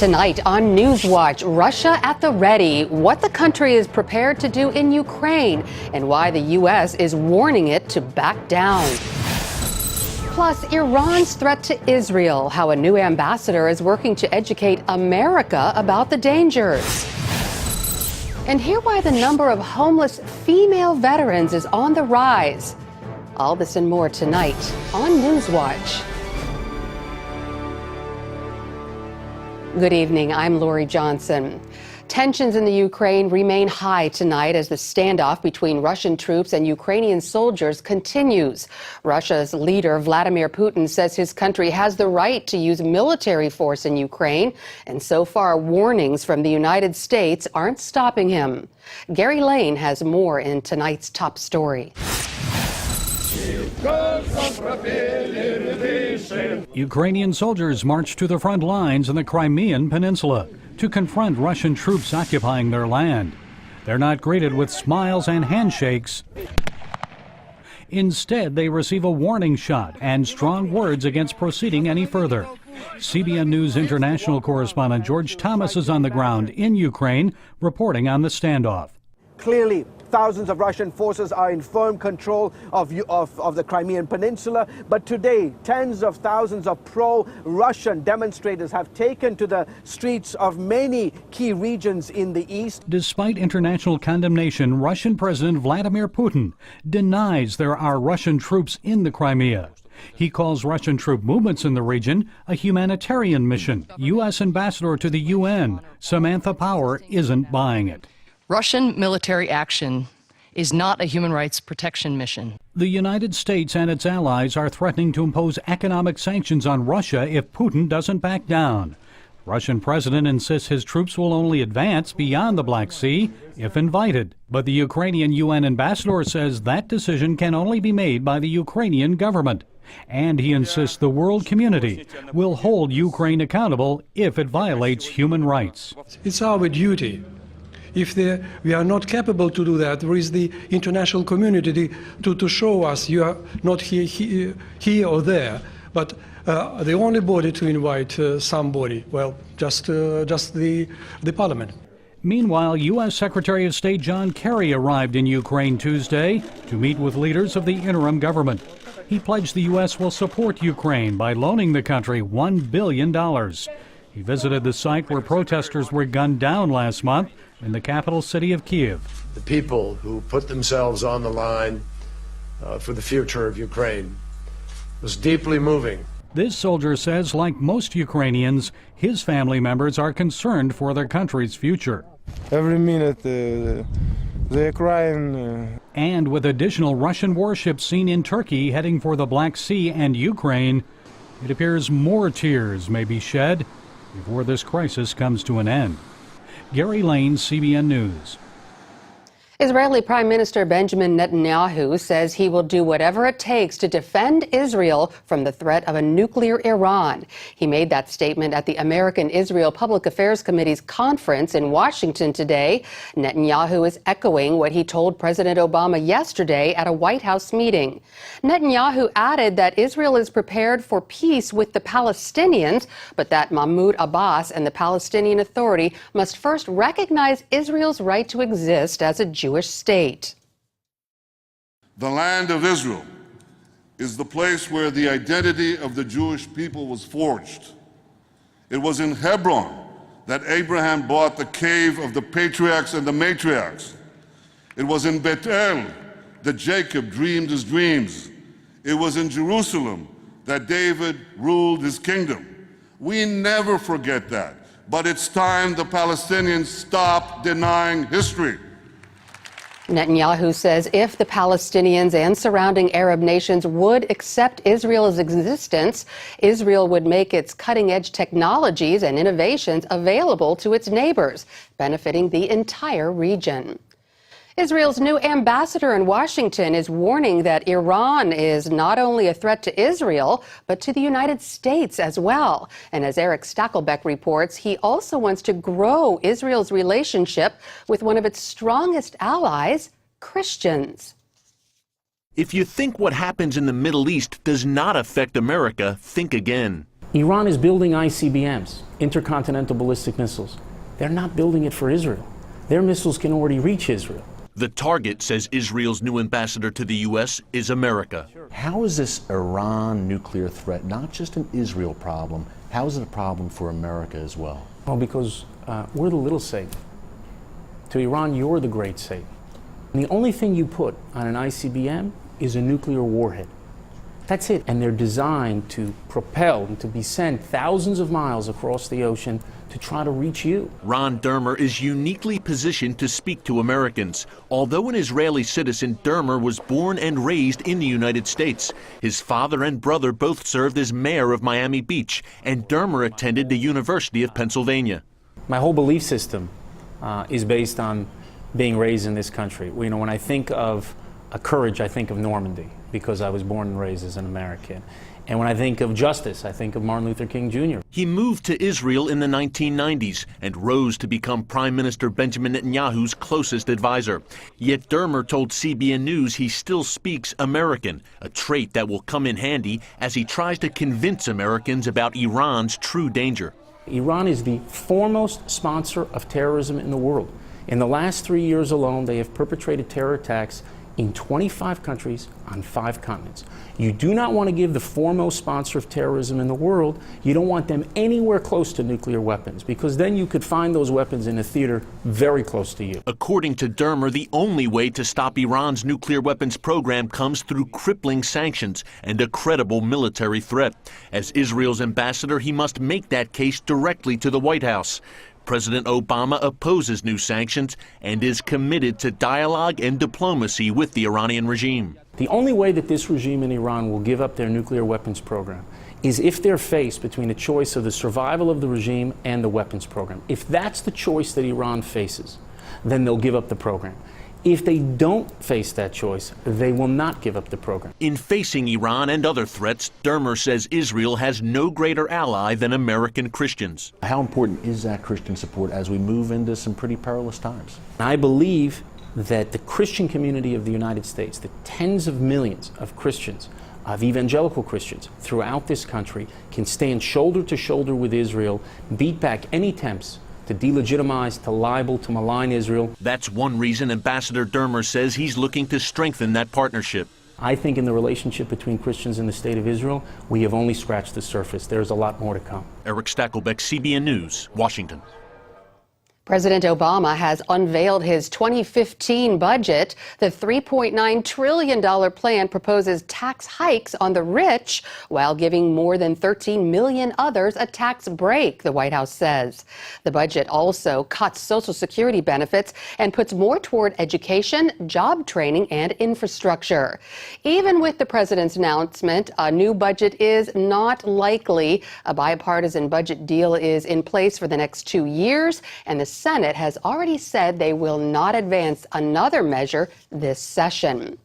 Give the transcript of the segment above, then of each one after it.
Tonight on NewsWatch, Russia at the ready, what the country is prepared to do in Ukraine, and why the U.S. is warning it to back down. Plus, Iran's threat to Israel, how a new ambassador is working to educate America about the dangers. And hear why the number of homeless female veterans is on the rise. All this and more tonight on NewsWatch. Good evening, I'm Lori Johnson. Tensions in the Ukraine remain high tonight as the standoff between Russian troops and Ukrainian soldiers continues. Russia's leader, Vladimir Putin, says his country has the right to use military force in Ukraine, and so far warnings from the United States aren't stopping him. Gary Lane has more in tonight's top story. Ukrainian soldiers marched to the front lines in the Crimean Peninsula to confront Russian troops occupying their land. They're not greeted with smiles and handshakes. Instead, they receive a warning shot and strong words against proceeding any further. CBN News international correspondent George Thomas is on the ground in Ukraine, reporting on the standoff. Clearly, thousands of Russian forces are in firm control of the Crimean Peninsula. But today, tens of thousands of pro-Russian demonstrators have taken to the streets of many key regions in the east. Despite international condemnation, Russian President Vladimir Putin denies there are Russian troops in the Crimea. He calls Russian troop movements in the region a humanitarian mission. U.S. Ambassador to the UN, Samantha Power, isn't buying it. Russian military action is not a human rights protection mission. The United States and its allies are threatening to impose economic sanctions on Russia if Putin doesn't back down. Russian president insists his troops will only advance beyond the Black Sea if invited. But the Ukrainian UN ambassador says that decision can only be made by the Ukrainian government. And he insists the world community will hold Ukraine accountable if it violates human rights. It's our duty. If we are not capable to do that, there is the international community to show us you are not here or there. But the only body to invite somebody, well, just the parliament. Meanwhile, U.S. Secretary of State John Kerry arrived in Ukraine Tuesday to meet with leaders of the interim government. He pledged the U.S. will support Ukraine by loaning the country $1 billion. He visited the site where protesters were gunned down last month in the capital city of Kyiv. The people who put themselves on the line for the future of Ukraine was deeply moving. This soldier says, like most Ukrainians, his family members are concerned for their country's future. Every minute they're crying. And with additional Russian warships seen in Turkey heading for the Black Sea and Ukraine, it appears more tears may be shed before this crisis comes to an end. Gary Lane, CBN News. Israeli Prime Minister Benjamin Netanyahu says he will do whatever it takes to defend Israel from the threat of a nuclear Iran. He made that statement at the American-Israel Public Affairs Committee's conference in Washington today. Netanyahu is echoing what he told President Obama yesterday at a White House meeting. Netanyahu added that Israel is prepared for peace with the Palestinians, but that Mahmoud Abbas and the Palestinian Authority must first recognize Israel's right to exist as a Jewish state. The land of Israel is the place where the identity of the Jewish people was forged. It was in Hebron that Abraham bought the cave of the patriarchs and the matriarchs. It was in Bethel that Jacob dreamed his dreams. It was in Jerusalem that David ruled his kingdom. We never forget that, but it's time the Palestinians stop denying history. Netanyahu says if the Palestinians and surrounding Arab nations would accept Israel's existence, Israel would make its cutting-edge technologies and innovations available to its neighbors, benefiting the entire region. Israel's new ambassador in Washington is warning that Iran is not only a threat to Israel, but to the United States as well. And as Eric Stackelbeck reports, he also wants to grow Israel's relationship with one of its strongest allies, Christians. If you think what happens in the Middle East does not affect America, think again. Iran is building ICBMs, intercontinental ballistic missiles. They're not building it for Israel. Their missiles can already reach Israel. The target, says Israel's new ambassador to the U.S., is America. How is this Iran nuclear threat not just an Israel problem? How is it a problem for America as well? Well, because we're the little Satan. To Iran, you're the great Satan. And the only thing you put on an ICBM is a nuclear warhead. That's it. And they're designed to propel and to be sent thousands of miles across the ocean to try to reach you. Ron Dermer is uniquely positioned to speak to Americans. Although an Israeli citizen, Dermer was born and raised in the United States. His father and brother both served as mayor of Miami Beach, and Dermer attended the University of Pennsylvania. My whole belief system is based on being raised in this country. You know, when I think of courage, I think of Normandy, because I was born and raised as an American. And when I think of justice, I think of Martin Luther King Jr. He moved to Israel in the 1990s and rose to become Prime Minister Benjamin Netanyahu's closest advisor. Yet Dermer told CBN News he still speaks American, a trait that will come in handy as he tries to convince Americans about Iran's true danger. Iran is the foremost sponsor of terrorism in the world. In the last 3 years alone, they have perpetrated terror attacks in 25 countries on 5 continents. You do not want to give the foremost sponsor of terrorism in the world, you don't want them anywhere close to nuclear weapons, because then you could find those weapons in a theater very close to you. According to Dermer, the only way to stop Iran's nuclear weapons program comes through crippling sanctions and a credible military threat. As Israel's ambassador, he must make that case directly to the White House. President Obama opposes new sanctions and is committed to dialogue and diplomacy with the Iranian regime. The only way that this regime in Iran will give up their nuclear weapons program is if they're faced between a choice of the survival of the regime and the weapons program. If that's the choice that Iran faces, then they'll give up the program. If they don't face that choice, they will not give up the program. In facing Iran and other threats, Dermer says Israel has no greater ally than American Christians. How important is that Christian support as we move into some pretty perilous times? I believe that the Christian community of the United States, the tens of millions of Christians, of evangelical Christians throughout this country, can stand shoulder to shoulder with Israel, beat back any attempts to delegitimize, to libel, to malign Israel. That's one reason Ambassador Dermer says he's looking to strengthen that partnership. I think in the relationship between Christians and the State of Israel, we have only scratched the surface. There's a lot more to come. Eric Stakelbeck, CBN News, Washington. President Obama has unveiled his 2015 budget. The $3.9 trillion plan proposes tax hikes on the rich while giving more than 13 million others a tax break, the White House says. The budget also cuts Social Security benefits and puts more toward education, job training, and infrastructure. Even with the president's announcement, a new budget is not likely. A bipartisan budget deal is in place for the next 2 years, and the Senate has already said they will not advance another measure this session.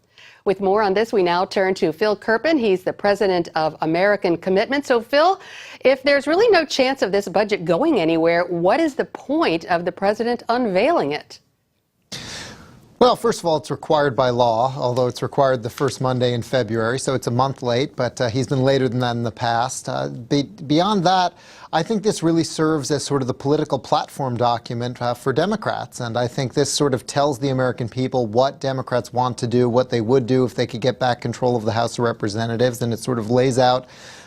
With more on this, we now turn to Phil Kerpen. He's the president of American Commitment. So, Phil, if there's really no chance of this budget going anywhere, what is the point of the president unveiling it? Well, first of all, it's required by law, although it's required the first Monday in February, so it's a month late, but he's been later than that in the past. Beyond that, I think this really serves as sort of the political platform document for Democrats, and I think this sort of tells the American people what Democrats want to do, what they would do if they could get back control of the House of Representatives, and it sort of lays out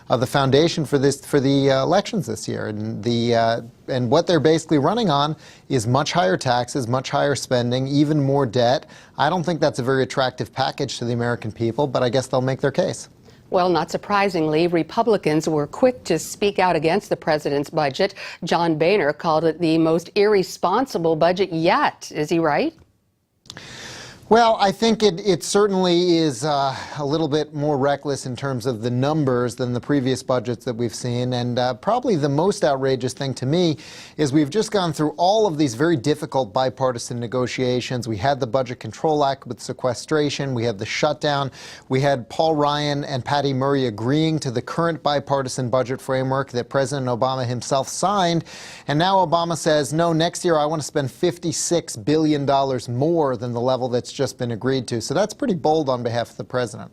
the foundation for the elections this year. And what they're basically running on is much higher taxes, much higher spending, even more debt. I don't think that's a very attractive package to the American people, but I guess they'll make their case. Well, not surprisingly, Republicans were quick to speak out against the president's budget. John Boehner called it the most irresponsible budget yet. Is he right? Well, I think it certainly is a little bit more reckless in terms of the numbers than the previous budgets that we've seen. And probably the most outrageous thing to me is we've just gone through all of these very difficult bipartisan negotiations. We had the Budget Control Act with sequestration. We had the shutdown. We had Paul Ryan and Patty Murray agreeing to the current bipartisan budget framework that President Obama himself signed. And now Obama says, no, next year I want to spend $56 billion more than the level that's just been agreed to. So that's pretty bold on behalf of the president.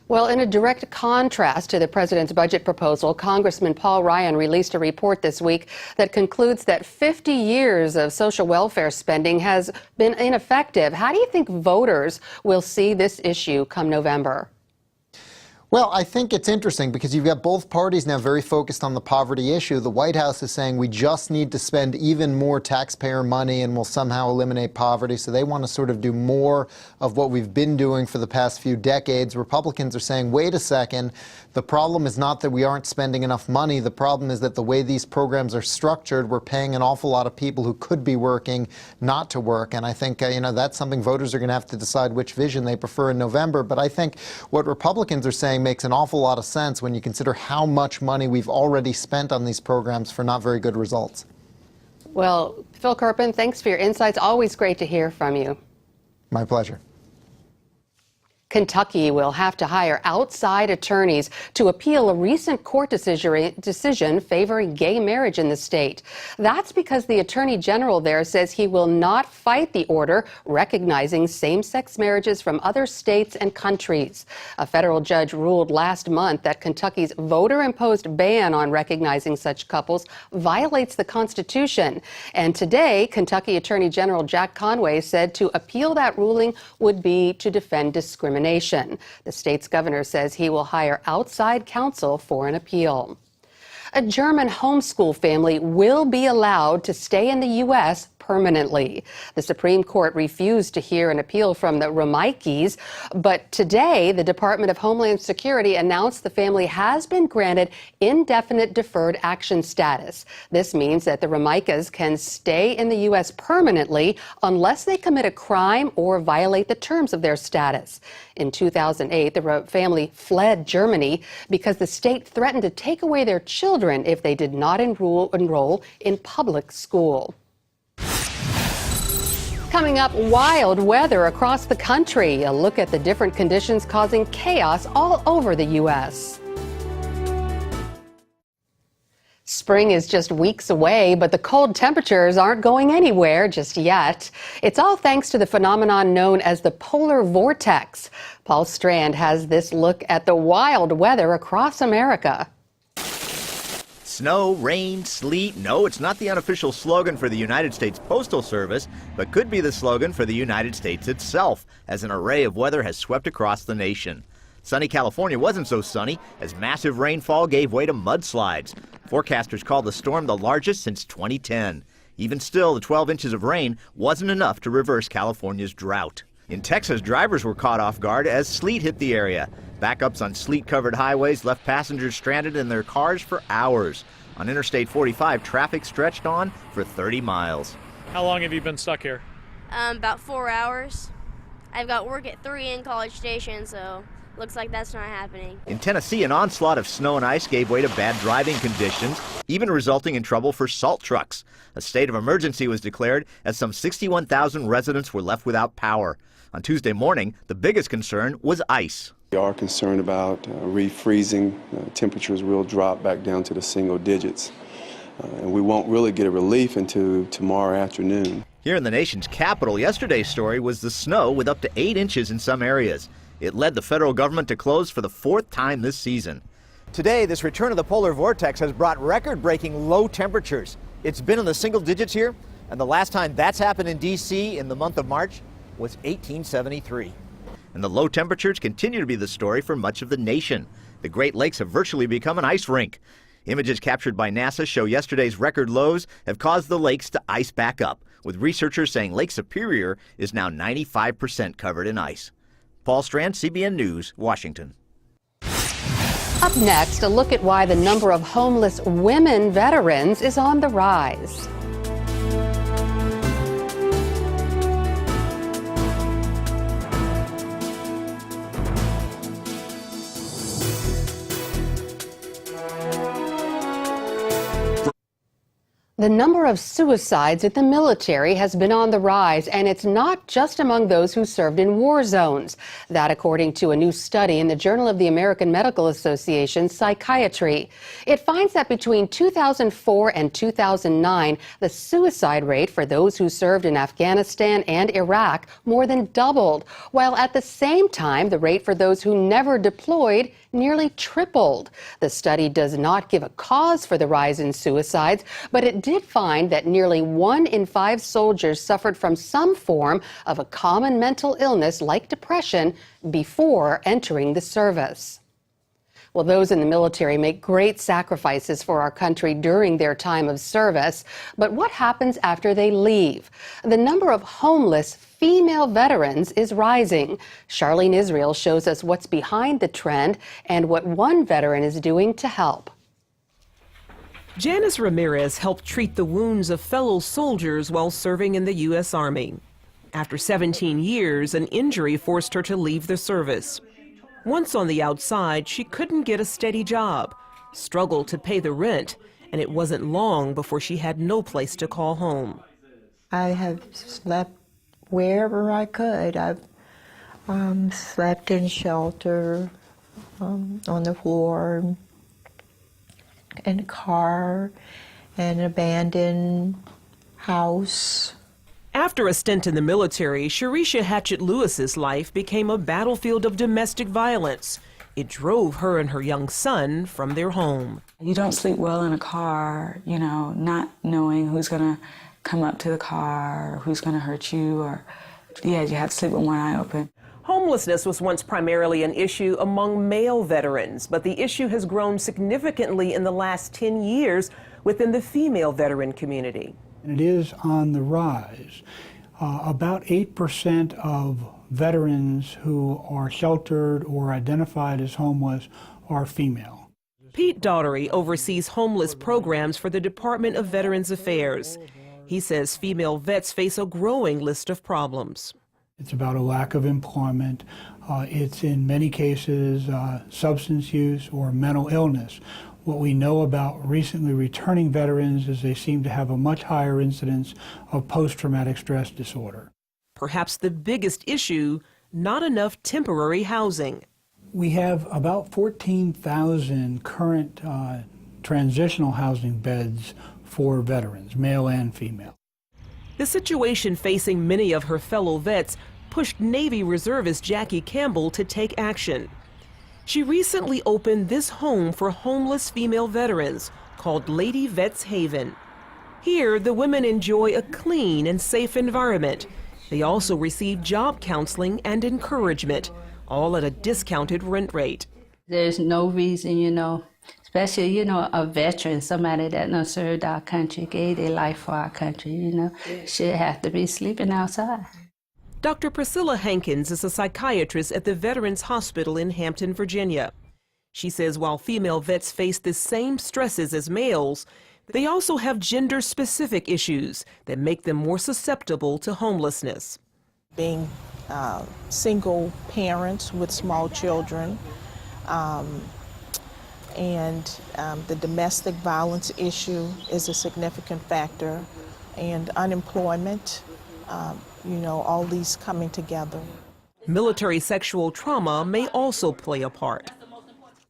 Well, in a direct contrast to the president's budget proposal, Congressman Paul Ryan released a report this week that concludes that 50 years of social welfare spending has been ineffective. How do you think voters will see this issue come November? Well, I think it's interesting because you've got both parties now very focused on the poverty issue. The White House is saying we just need to spend even more taxpayer money and we'll somehow eliminate poverty. So they want to sort of do more of what we've been doing for the past few decades. Republicans are saying, wait a second, the problem is not that we aren't spending enough money. The problem is that the way these programs are structured, we're paying an awful lot of people who could be working not to work. And I think, that's something voters are going to have to decide which vision they prefer in November. But I think what Republicans are saying makes an awful lot of sense when you consider how much money we've already spent on these programs for not very good results. Well, Phil Kerpen, thanks for your insights. Always great to hear from you. My pleasure. Kentucky will have to hire outside attorneys to appeal a recent court decision favoring gay marriage in the state. That's because the attorney general there says he will not fight the order recognizing same-sex marriages from other states and countries. A federal judge ruled last month that Kentucky's voter-imposed ban on recognizing such couples violates the Constitution. And today, Kentucky Attorney General Jack Conway said to appeal that ruling would be to defend discrimination. The state's governor says he will hire outside counsel for an appeal. A German homeschool family will be allowed to stay in the U.S. permanently. The Supreme Court refused to hear an appeal from the Romeikes, but today the Department of Homeland Security announced the family has been granted indefinite deferred action status. This means that the Romeikes can stay in the U.S. permanently unless they commit a crime or violate the terms of their status. In 2008, the family fled Germany because the state threatened to take away their children if they did not enroll in public school. Coming up, wild weather across the country. A look at the different conditions causing chaos all over the U.S. Spring is just weeks away, but the cold temperatures aren't going anywhere just yet. It's all thanks to the phenomenon known as the polar vortex. Paul Strand has this look at the wild weather across America. Snow, rain, sleet. No, it's not the unofficial slogan for the United States Postal Service, but could be the slogan for the United States itself, as an array of weather has swept across the nation. Sunny California wasn't so sunny, as massive rainfall gave way to mudslides. Forecasters called the storm the largest since 2010. Even still, the 12 inches of rain wasn't enough to reverse California's drought. In Texas, drivers were caught off guard as sleet hit the area. Backups on sleet-covered highways left passengers stranded in their cars for hours. On Interstate 45, traffic stretched on for 30 miles. How long have you been stuck here? About 4 hours. I've got work at 3 in College Station, so looks like that's not happening. In Tennessee, an onslaught of snow and ice gave way to bad driving conditions, even resulting in trouble for salt trucks. A state of emergency was declared as some 61,000 residents were left without power. On Tuesday morning, the biggest concern was ice. We are concerned about refreezing. Temperatures will drop back down to the single digits. And we won't really get a relief until tomorrow afternoon. Here in the nation's capital, yesterday's story was the snow with up to 8 inches in some areas. It led the federal government to close for the 4th time this season. Today, this return of the polar vortex has brought record-breaking low temperatures. It's been in the single digits here, and the last time that's happened in D.C. in the month of March was 1873. And the low temperatures continue to be the story for much of the nation. The Great Lakes have virtually become an ice rink. Images captured by NASA show yesterday's record lows have caused the lakes to ice back up, with researchers saying Lake Superior is now 95% covered in ice. Paul Strand, CBN News, Washington. Up next, a look at why the number of homeless women veterans is on the rise. The number of suicides in the military has been on the rise, and it's not just among those who served in war zones. That, according to a new study in the Journal of the American Medical Association Psychiatry. It finds that between 2004 and 2009, the suicide rate for those who served in Afghanistan and Iraq more than doubled, while at the same time, the rate for those who never deployed nearly tripled. The study does not give a cause for the rise in suicides, but it did find that nearly 1 in 5 soldiers suffered from some form of a common mental illness like depression before entering the service. Well, those in the military make great sacrifices for our country during their time of service. But what happens after they leave? The number of homeless female veterans is rising. Charlene Israel shows us what's behind the trend and what one veteran is doing to help. Janice Ramirez helped treat the wounds of fellow soldiers while serving in the U.S. Army. After 17 years, an injury forced her to leave the service. Once on the outside, she couldn't get a steady job, struggled to pay the rent, and it wasn't long before she had no place to call home. I have slept wherever I could. I've slept in shelter, on the floor, in a car, an abandoned house. After a stint in the military, Sharisha Hatchett-Lewis's life became a battlefield of domestic violence. It drove her and her young son from their home. You don't sleep well in a car, you know, not knowing who's going to come up to the car, or who's going to hurt you, or, yeah, you have to sleep with one eye open. Homelessness was once primarily an issue among male veterans, but the issue has grown significantly in the last 10 years within the female veteran community. It is on the rise. About 8% of veterans who are sheltered or identified as homeless are female. Pete Daughtery oversees homeless programs for the Department of Veterans Affairs. He says female vets face a growing list of problems. It's about a lack of employment. It's in many cases substance use or mental illness. What we know about recently returning veterans is they seem to have a much higher incidence of post-traumatic stress disorder. Perhaps the biggest issue, not enough temporary housing. We have about 14,000 current transitional housing beds for veterans, male and female. The situation facing many of her fellow vets pushed Navy reservist Jackie Campbell to take action. She recently opened this home for homeless female veterans called Lady Vets Haven. Here, the women enjoy a clean and safe environment. They also receive job counseling and encouragement, all at a discounted rent rate. There's no reason, you know, especially, you know, a veteran, somebody that done served our country, gave their life for our country, you know, should have to be sleeping outside. Dr. Priscilla Hankins is a psychiatrist at the Veterans Hospital in Hampton, Virginia. She says while female vets face the same stresses as males, they also have gender-specific issues that make them more susceptible to homelessness. Being single parents with small children, and the domestic violence issue is a significant factor, and unemployment, you know, all these coming together. Military sexual trauma may also play a part.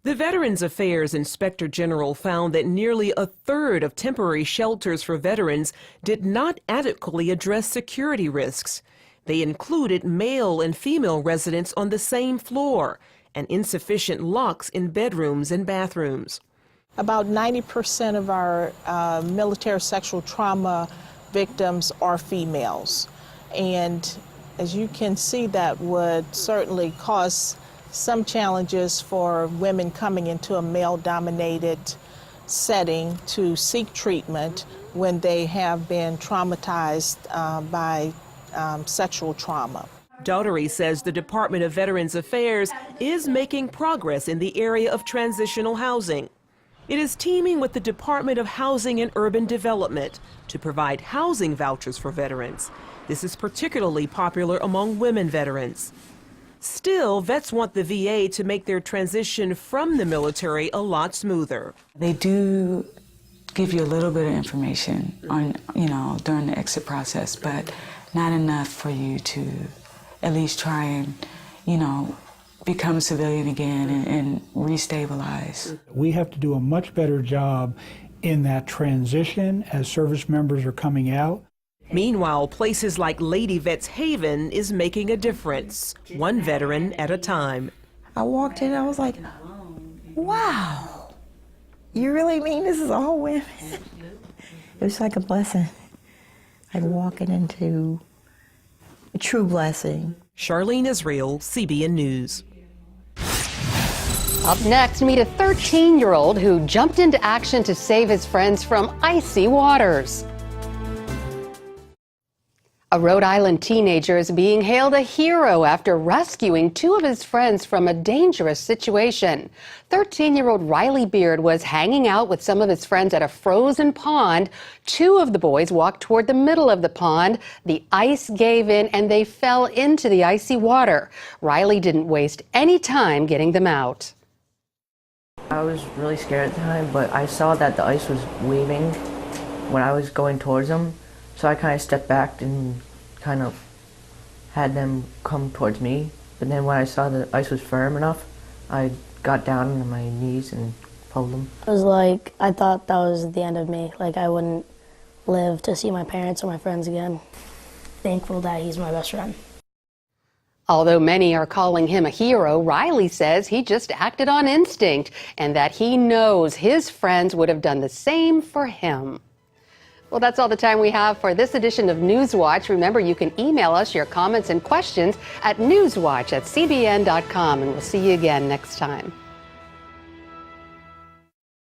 The Veterans Affairs Inspector General found that nearly a third of temporary shelters for veterans did not adequately address security risks. They included male and female residents on the same floor and insufficient locks in bedrooms and bathrooms. About 90% of our military sexual trauma victims are females. And as you can see, that would certainly cause some challenges for women coming into a male-dominated setting to seek treatment when they have been traumatized by sexual trauma. Daughtery says the Department of Veterans Affairs is making progress in the area of transitional housing. It is teaming with the Department of Housing and Urban Development to provide housing vouchers for veterans. This is particularly popular among women veterans. Still, vets want the VA to make their transition from the military a lot smoother. They do give you a little bit of information on, during the exit process, but not enough for you to at least try and, become a civilian again and restabilize. We have to do a much better job in that transition as service members are coming out. Meanwhile, places like Lady Vet's Haven is making a difference, one veteran at a time. I walked in and I was like, wow, you really mean this is all women? It was like a blessing, like walking into a true blessing. Charlene Israel, CBN News. Up next, meet a 13-year-old who jumped into action to save his friends from icy waters. A Rhode Island teenager is being hailed a hero after rescuing two of his friends from a dangerous situation. 13-year-old Riley Beard was hanging out with some of his friends at a frozen pond. Two of the boys walked toward the middle of the pond. The ice gave in and they fell into the icy water. Riley didn't waste any time getting them out. I was really scared at the time, but I saw that the ice was waving when I was going towards them. So I kind of stepped back and kind of had them come towards me. But then when I saw the ice was firm enough, I got down on my knees and pulled them. It was like, I thought that was the end of me. Like I wouldn't live to see my parents or my friends again. Thankful that he's my best friend. Although many are calling him a hero, Riley says he just acted on instinct and that he knows his friends would have done the same for him. Well, that's all the time we have for this edition of NewsWatch. Remember, you can email us your comments and questions at newswatch@cbn.com, and we'll see you again next time.